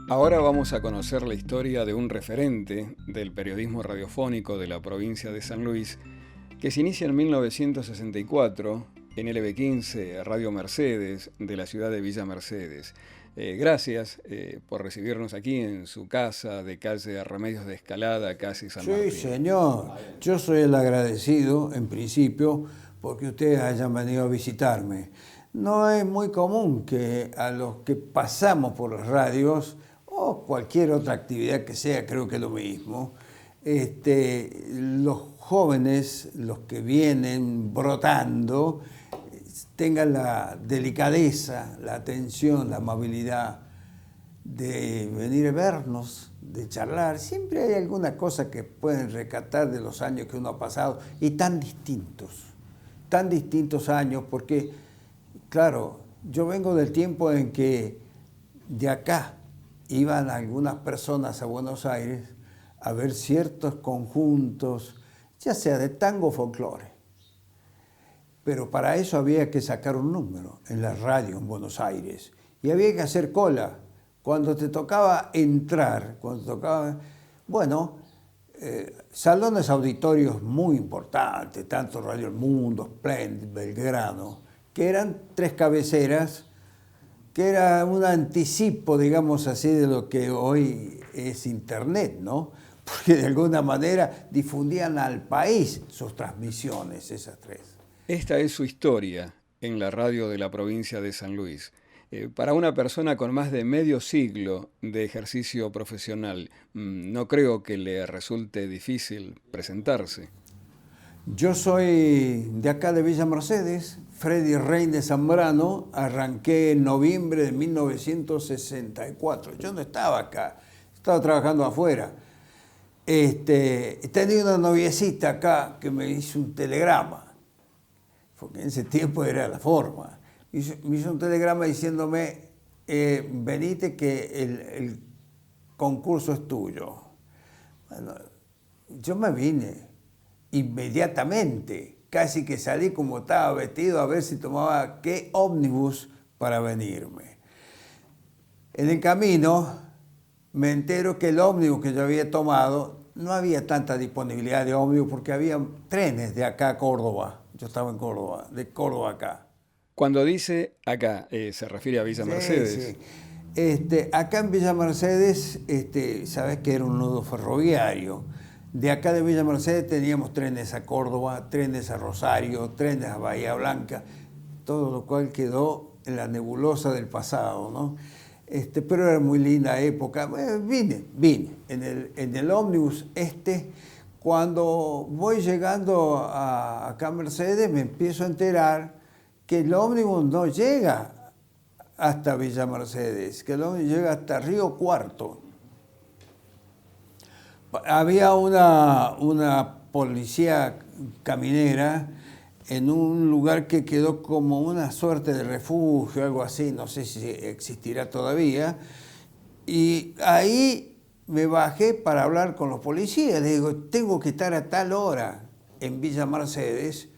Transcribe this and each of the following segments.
Ahora vamos a conocer la historia de un referente del periodismo radiofónico de la provincia de San Luis, que se inicia en 1964 en LB15 Radio Mercedes de la ciudad de Villa Mercedes. Gracias por recibirnos aquí en su casa de calle Remedios de Escalada, casi San Martín. Sí, señor. Yo soy el agradecido, en principio, porque ustedes hayan venido a visitarme. No es muy común que a los que pasamos por las radios, o cualquier otra actividad que sea, creo que es lo mismo, los jóvenes, los que vienen brotando, tengan la delicadeza, la atención, la amabilidad de venir a vernos, de charlar. Siempre hay alguna cosa que pueden rescatar de los años que uno ha pasado, y tan distintos años, porque, claro, yo vengo del tiempo en que de acá iban algunas personas a Buenos Aires a ver ciertos conjuntos, ya sea de tango o folclore. Pero para eso había que sacar un número en la radio en Buenos Aires. Y había que hacer cola. Cuando te tocaba entrar, salones auditorios muy importantes, tanto Radio El Mundo, Splendid, Belgrano, que eran 3 cabeceras, que era un anticipo, digamos así, de lo que hoy es Internet, ¿no? Porque de alguna manera difundían al país sus transmisiones, esas 3. Esta es su historia en la radio de la provincia de San Luis. Para una persona con más de medio siglo de ejercicio profesional, no creo que le resulte difícil presentarse. Yo soy de acá de Villa Mercedes, Freddy Rey de Zambrano, arranqué en noviembre de 1964. Yo no estaba acá, estaba trabajando afuera. Tenía una noviecita acá que me hizo un telegrama, porque en ese tiempo era la forma. Me hizo un telegrama diciéndome, venite que el concurso es tuyo. Bueno, yo me vine inmediatamente, casi que salí como estaba vestido a ver si tomaba qué ómnibus para venirme. En el camino me entero que el ómnibus que yo había tomado, no había tanta disponibilidad de ómnibus porque había trenes de acá a Córdoba. Yo estaba en Córdoba, de Córdoba acá. Cuando dice acá, se refiere a Villa Mercedes. Sí. Acá en Villa Mercedes, sabes que era un nudo ferroviario. De acá de Villa Mercedes teníamos trenes a Córdoba, trenes a Rosario, trenes a Bahía Blanca, todo lo cual quedó en la nebulosa del pasado, ¿no? Pero era muy linda época. Vine en el ómnibus cuando voy llegando acá a Mercedes me empiezo a enterar que el ómnibus no llega hasta Villa Mercedes, que el ómnibus llega hasta Río Cuarto. Había una policía caminera en un lugar que quedó como una suerte de refugio, algo así, no sé si existirá todavía, y ahí me bajé para hablar con los policías. Le digo, tengo que estar a tal hora en Villa Mercedes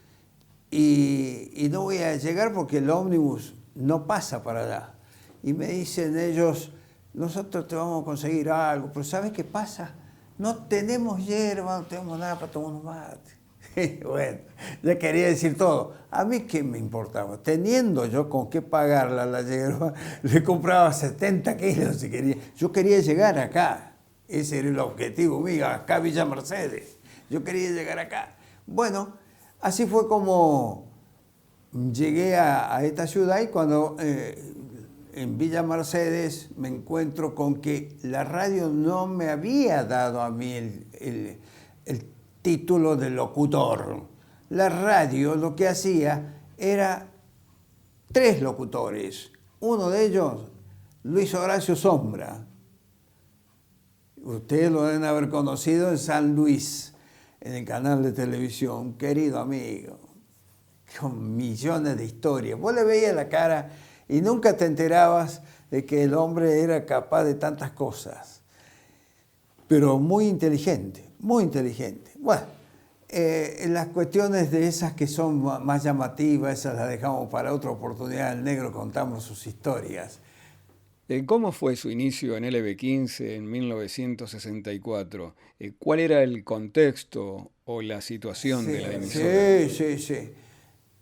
y no voy a llegar porque el ómnibus no pasa para allá. Y me dicen ellos, nosotros te vamos a conseguir algo, pero ¿sabes qué pasa? No tenemos hierba, no tenemos nada para tomar un mate. Bueno, ya quería decir todo. A mí qué me importaba. Teniendo yo con qué pagarla la hierba, le compraba 70 kilos si quería. Yo quería llegar acá. Ese era el objetivo mío, acá a Villa Mercedes. Yo quería llegar acá. Bueno, así fue como llegué a esta ciudad y cuando en Villa Mercedes me encuentro con que la radio no me había dado a mí el título de locutor. La radio lo que hacía era 3 locutores. Uno de ellos, Luis Horacio Sombra. Ustedes lo deben haber conocido en San Luis. en el canal de televisión, querido amigo, con millones de historias. Vos le veías la cara y nunca te enterabas de que el hombre era capaz de tantas cosas. Pero muy inteligente, muy inteligente. Bueno, las cuestiones de esas que son más llamativas, esas las dejamos para otra oportunidad. El negro contamos sus historias. ¿Cómo fue su inicio en LB15 en 1964? ¿Cuál era el contexto o la situación de la emisora? Sí.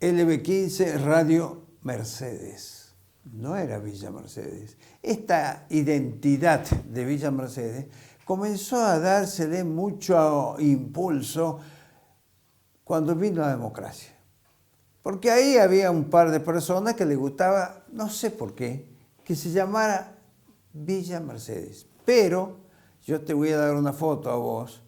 LB15 Radio Mercedes. No era Villa Mercedes. Esta identidad de Villa Mercedes comenzó a dársele mucho impulso cuando vino la democracia. Porque ahí había un par de personas que les gustaba, no sé por qué, que se llamara Villa Mercedes. Pero yo te voy a dar una foto a vos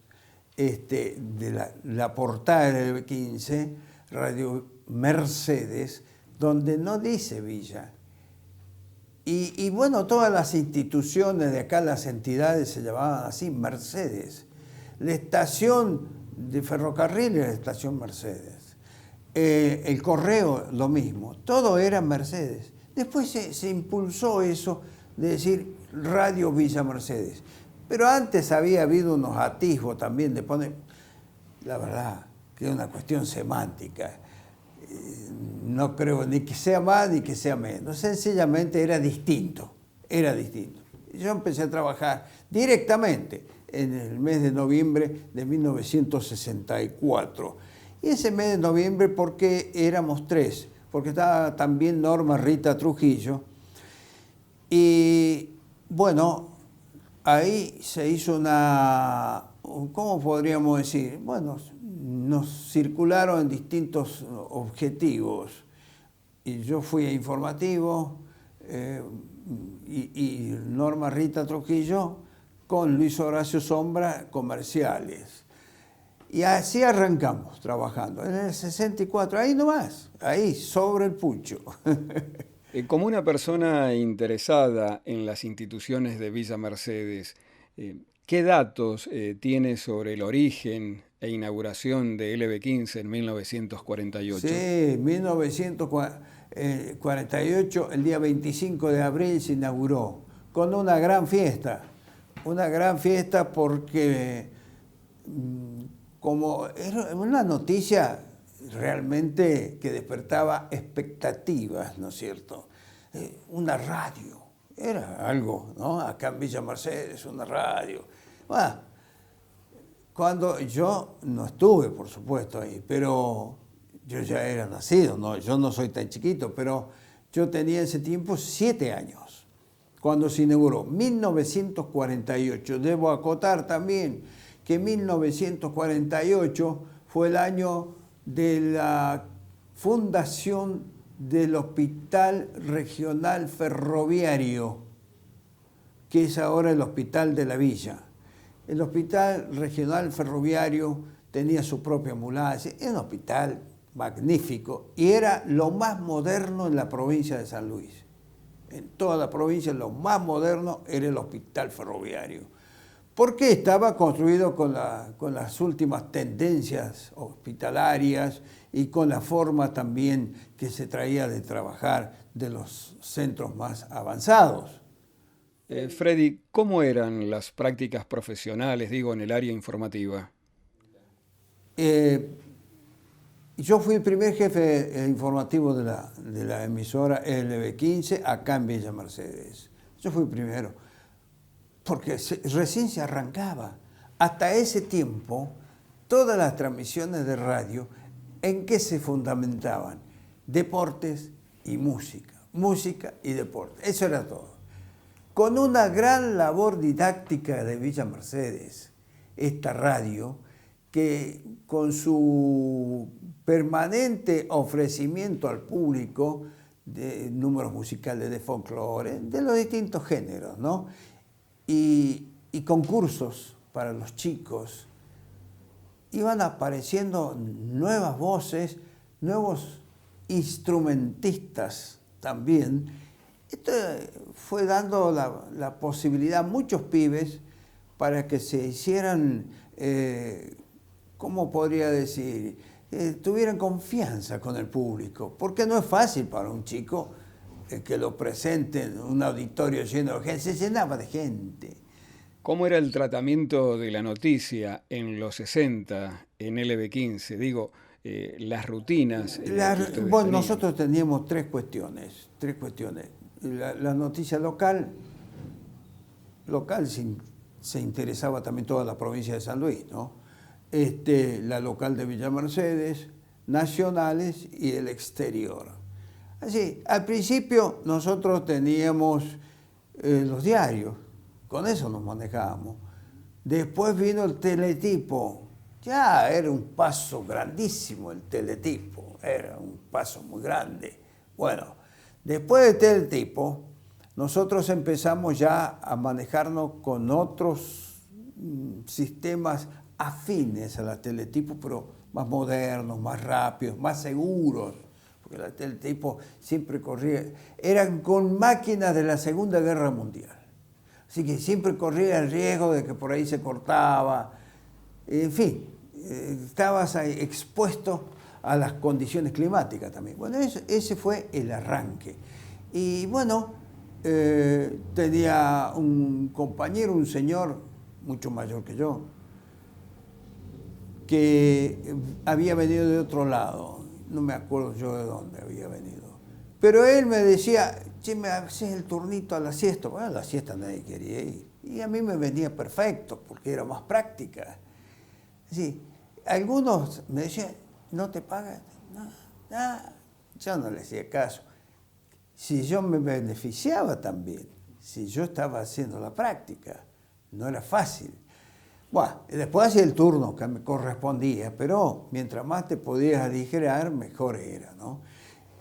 de la portada del LB15, Radio Mercedes, donde no dice Villa. Y bueno, todas las instituciones de acá, las entidades se llamaban así, Mercedes. La estación de ferrocarril era la estación Mercedes. El correo, lo mismo. Todo era Mercedes. Después se impulsó eso de decir Radio Villa Mercedes. Pero antes había habido unos atisbos también de poner, la verdad, que es una cuestión semántica. No creo ni que sea más ni que sea menos. Sencillamente era distinto. Yo empecé a trabajar directamente en el mes de noviembre de 1964. Y ese mes de noviembre, porque éramos tres, porque estaba también Norma Rita Trujillo. Y bueno, ahí se hizo una, ¿cómo podríamos decir? Bueno, nos circularon en distintos objetivos. Y yo fui a informativo y Norma Rita Trujillo con Luis Horacio Sombra comerciales. Y así arrancamos trabajando. En el 64, ahí nomás, ahí sobre el pucho. Como una persona interesada en las instituciones de Villa Mercedes, ¿qué datos tiene sobre el origen e inauguración de LB15 en 1948? Sí, 1948, el día 25 de abril se inauguró con una gran fiesta porque como era una noticia realmente que despertaba expectativas, ¿no es cierto? Una radio, era algo, ¿no? Acá en Villa Mercedes, una radio. Bueno, cuando yo no estuve, por supuesto, ahí, pero yo ya era nacido, ¿no? Yo no soy tan chiquito, pero yo tenía en ese tiempo 7 años, cuando se inauguró, 1948. Debo acotar también que 1948 fue el año de la fundación del Hospital Regional Ferroviario, que es ahora el Hospital de la Villa. El Hospital Regional Ferroviario tenía su propia ambulancia, era un hospital magnífico y era lo más moderno en la provincia de San Luis. En toda la provincia lo más moderno era el Hospital Ferroviario, porque estaba construido con las últimas tendencias hospitalarias y con la forma también que se traía de trabajar de los centros más avanzados. Freddy, ¿cómo eran las prácticas profesionales, digo, en el área informativa? Yo fui el primer jefe informativo de la emisora LB15 acá en Villa Mercedes. Yo fui el primero, porque recién se arrancaba. Hasta ese tiempo, todas las transmisiones de radio, ¿en qué se fundamentaban? Deportes y música, música y deporte. Eso era todo. Con una gran labor didáctica de Villa Mercedes, esta radio, que con su permanente ofrecimiento al público de números musicales de folclore, de los distintos géneros, ¿no? Y concursos para los chicos, iban apareciendo nuevas voces, nuevos instrumentistas también. Esto fue dando la posibilidad a muchos pibes para que se hicieran ¿cómo podría decir? Tuvieran confianza con el público, porque no es fácil para un chico que lo presente en un auditorio lleno de gente, se llenaba de gente. ¿Cómo era el tratamiento de la noticia en los 60 en LB15? Digo, las rutinas que ustedes Bueno, tenían. nosotros teníamos tres cuestiones. La noticia local se interesaba también toda la provincia de San Luis, ¿no? La local de Villa Mercedes, nacionales y el exterior. Así, al principio nosotros teníamos los diarios, con eso nos manejábamos. Después vino el teletipo. Ya era un paso grandísimo el teletipo, era un paso muy grande. Bueno, después del teletipo, nosotros empezamos ya a manejarnos con otros sistemas afines a la teletipo, pero más modernos, más rápidos, más seguros, porque la teletipo siempre corría, eran con máquinas de la Segunda Guerra Mundial, así que siempre corría el riesgo de que por ahí se cortaba, en fin, estabas ahí expuesto a las condiciones climáticas también. Bueno, ese fue el arranque. Y bueno, tenía un compañero, un señor mucho mayor que yo, que había venido de otro lado, no me acuerdo yo de dónde había venido, pero él me decía, che, me haces el turnito a la siesta. Bueno, a la siesta nadie quería ir, y a mí me venía perfecto, porque era más práctica. Sí, algunos me decían, ¿no te pagan? No, yo no les hacía caso. Si yo me beneficiaba también, si yo estaba haciendo la práctica, no era fácil. Bueno, después hacía el turno que me correspondía, pero mientras más te podías aligerar, mejor era, ¿no?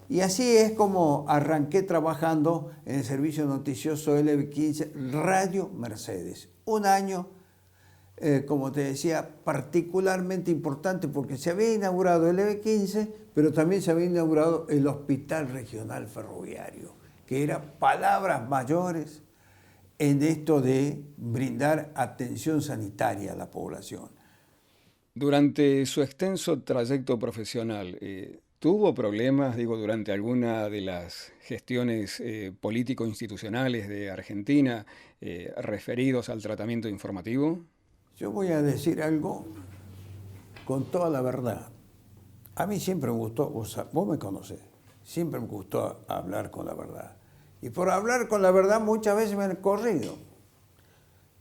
Y así es como arranqué trabajando en el servicio noticioso LB15 Radio Mercedes. Un año, como te decía, particularmente importante porque se había inaugurado el LB15, pero también se había inaugurado el Hospital Regional Ferroviario, que era palabras mayores en esto de brindar atención sanitaria a la población. Durante su extenso trayecto profesional, ¿tuvo problemas, digo, durante alguna de las gestiones político-institucionales de Argentina referidos al tratamiento informativo? Yo voy a decir algo con toda la verdad. A mí siempre me gustó, vos me conocés, siempre me gustó hablar con la verdad. Y por hablar con la verdad muchas veces me han corrido.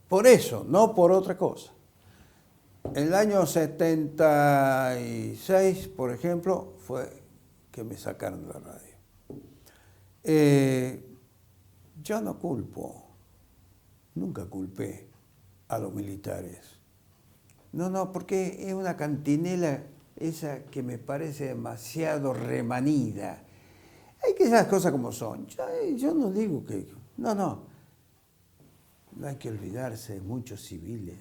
Por eso, no por otra cosa. En el año 76, por ejemplo, fue que me sacaron de la radio. Yo no culpo, nunca culpé a los militares. No, porque es una cantinela esa que me parece demasiado remanida. Hay que esas cosas como son. Yo no digo que... No hay que olvidarse de muchos civiles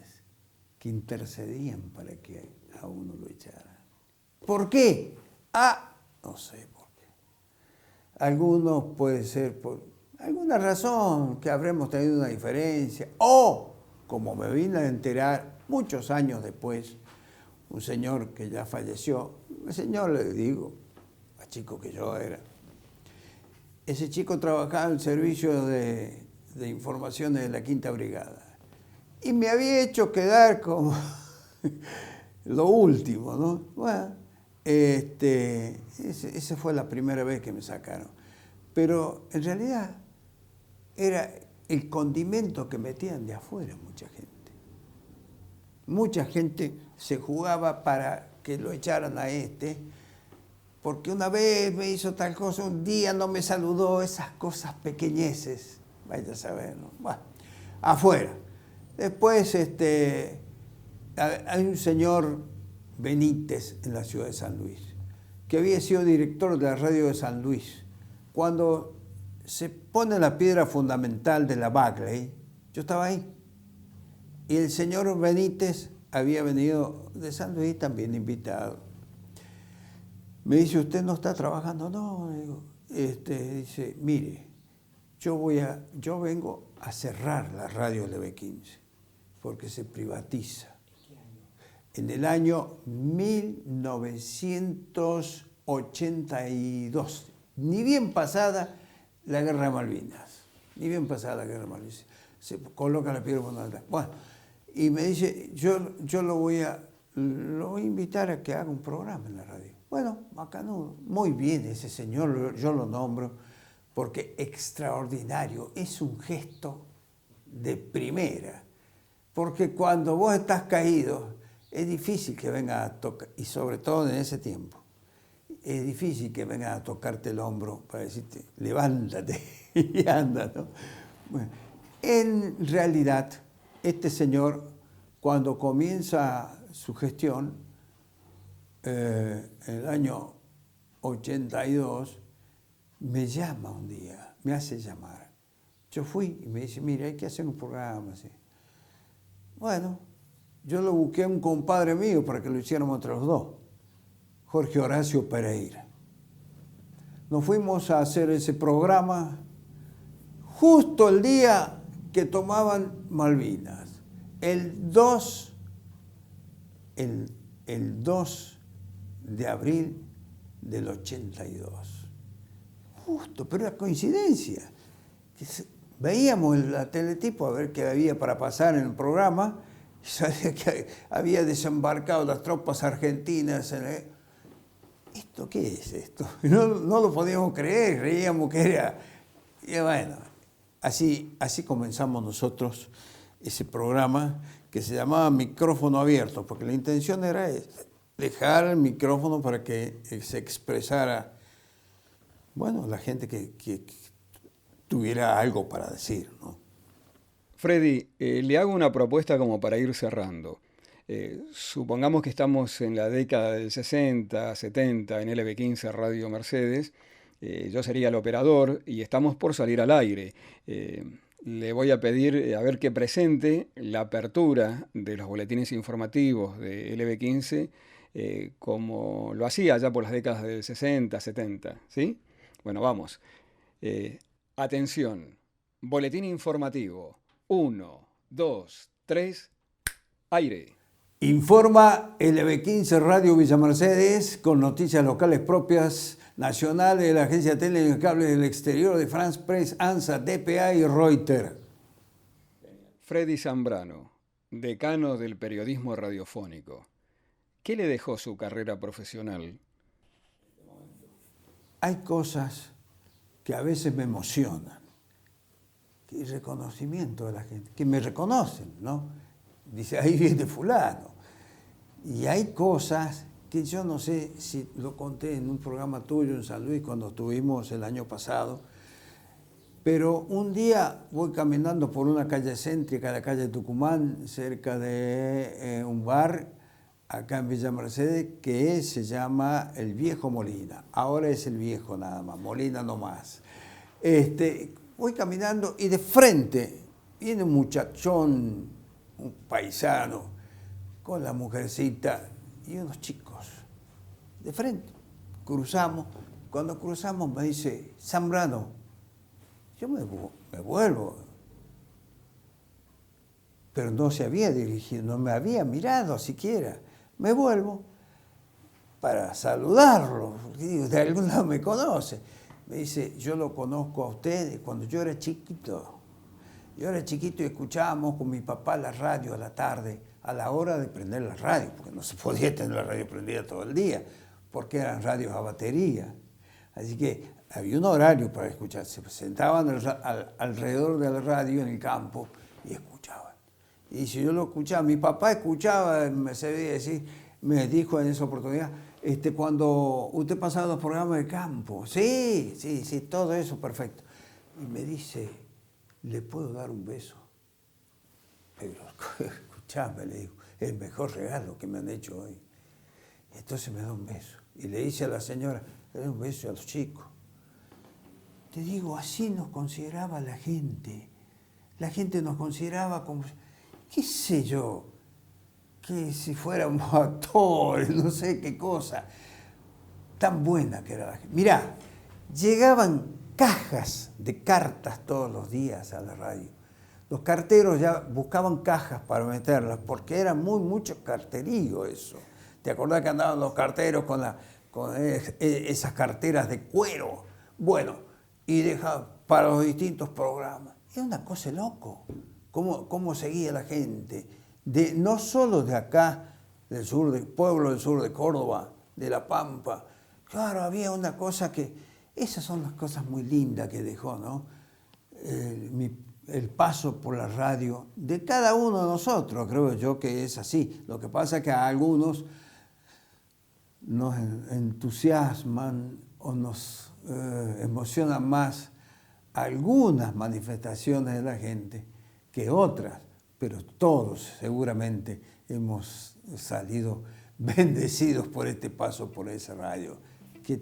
que intercedían para que a uno lo echaran. ¿Por qué? No sé por qué. Algunos puede ser por alguna razón que habremos tenido una diferencia. O, como me vine a enterar muchos años después, un señor que ya falleció, el señor le digo, más chico que yo era, ese chico trabajaba en el servicio de informaciones de la Quinta Brigada. Y me había hecho quedar como lo último, ¿no? Bueno, esa fue la primera vez que me sacaron. Pero en realidad era el condimento que metían de afuera mucha gente. Mucha gente se jugaba para que lo echaran a porque una vez me hizo tal cosa, un día no me saludó, esas cosas pequeñeces, vaya a saber, ¿no? Bueno, afuera. Después hay un señor Benítez en la ciudad de San Luis, que había sido director de la radio de San Luis. Cuando se pone la piedra fundamental de la Bagley, yo estaba ahí. Y el señor Benítez había venido de San Luis también invitado. Me dice, ¿usted no está trabajando? No, digo, dice, mire, yo vengo a cerrar la radio LB15, porque se privatiza. en el año 1982, ni bien pasada la Guerra de Malvinas, ni bien pasada la Guerra de Malvinas, se coloca la piedra fundamental. Bueno, y me dice, yo lo voy a invitar a que haga un programa en la radio. Bueno, bacanudo, muy bien ese señor, yo lo nombro, porque extraordinario, es un gesto de primera, porque cuando vos estás caído, es difícil que venga a tocar, y sobre todo en ese tiempo, es difícil que venga a tocarte el hombro para decirte, levántate y anda, ¿no? Bueno, en realidad, este señor, cuando comienza su gestión, en el año 82, me llama un día, me hace llamar. Yo fui y me dice, mira, hay que hacer un programa así. Bueno, yo lo busqué a un compadre mío para que lo hiciéramos entre los dos, Jorge Horacio Pereira. Nos fuimos a hacer ese programa justo el día que tomaban Malvinas, el 2 de abril del 82. Justo, pero era coincidencia. Veíamos la teletipo a ver qué había para pasar en el programa y sabía que había desembarcado las tropas argentinas. ¿Esto qué es esto? No lo podíamos creer, creíamos que era... Y bueno, así comenzamos nosotros ese programa que se llamaba Micrófono Abierto, porque la intención era dejar el micrófono para que se expresara, bueno, la gente que tuviera algo para decir, ¿no? Freddy, le hago una propuesta como para ir cerrando. Supongamos que estamos en la década del 60, 70, en LB15 Radio Mercedes. Yo sería el operador y estamos por salir al aire. Le voy a pedir a ver que presente la apertura de los boletines informativos de LB15 como lo hacía ya por las décadas del 60, 70, ¿sí? Bueno, vamos. Atención, boletín informativo. 1, 2, 3, aire. Informa LB15 Radio Villa Mercedes con noticias locales propias, nacionales de la Agencia de Telecables del Exterior de France Press, ANSA, DPA y Reuters. Freddy Zambrano, decano del periodismo radiofónico. ¿Qué le dejó su carrera profesional? Hay cosas que a veces me emocionan. El reconocimiento de la gente, que me reconocen, ¿no? Dice, ahí viene fulano. Y hay cosas que yo no sé si lo conté en un programa tuyo en San Luis cuando estuvimos el año pasado, pero un día voy caminando por una calle céntrica, la calle Tucumán, cerca de un bar acá en Villa Mercedes que se llama El Viejo Molina. Ahora es El Viejo nada más, Molina no más. Voy caminando y de frente viene un muchachón, un paisano, con la mujercita y unos chicos. De frente, cruzamos. Cuando cruzamos me dice, Zambrano, yo me vuelvo. Pero no se había dirigido, no me había mirado siquiera. Me vuelvo para saludarlo, porque digo, de algún lado me conoce. Me dice, yo lo conozco a usted cuando yo era chiquito. Yo era chiquito y escuchábamos con mi papá la radio a la tarde, a la hora de prender la radio, porque no se podía tener la radio prendida todo el día, porque eran radios a batería. Así que había un horario para escuchar. Se sentaban alrededor de la radio en el campo y escuchaban. Y si yo lo escuchaba, mi papá escuchaba, me dijo en esa oportunidad, cuando usted pasaba los programas de campo, sí, todo eso perfecto. Y me dice, ¿le puedo dar un beso? Pero, escuchame, le digo, es el mejor regalo que me han hecho hoy. Y entonces me da un beso. Y le dice a la señora, le da un beso a los chicos. Te digo, así nos consideraba la gente. La gente nos consideraba como, qué sé yo, que si fuéramos actores, no sé qué cosa. Tan buena que era la gente. Mirá, llegaban cajas de cartas todos los días a la radio. los carteros ya buscaban cajas para meterlas, porque era mucho carterío eso. ¿Te acordás que andaban los carteros con esas carteras de cuero? Bueno, y dejaban para los distintos programas. Era una cosa de loco, cómo seguía la gente, no solo de acá, del sur, del pueblo del sur de Córdoba, de La Pampa. Claro, había una cosa esas son las cosas muy lindas que dejó, ¿no? El paso por la radio de cada uno de nosotros, creo yo que es así. Lo que pasa es que a algunos nos entusiasman o nos emocionan más algunas manifestaciones de la gente que otras, pero todos seguramente hemos salido bendecidos por este paso por esa radio que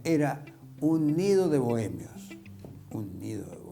era un nido de bohemios, un nido de bohemios.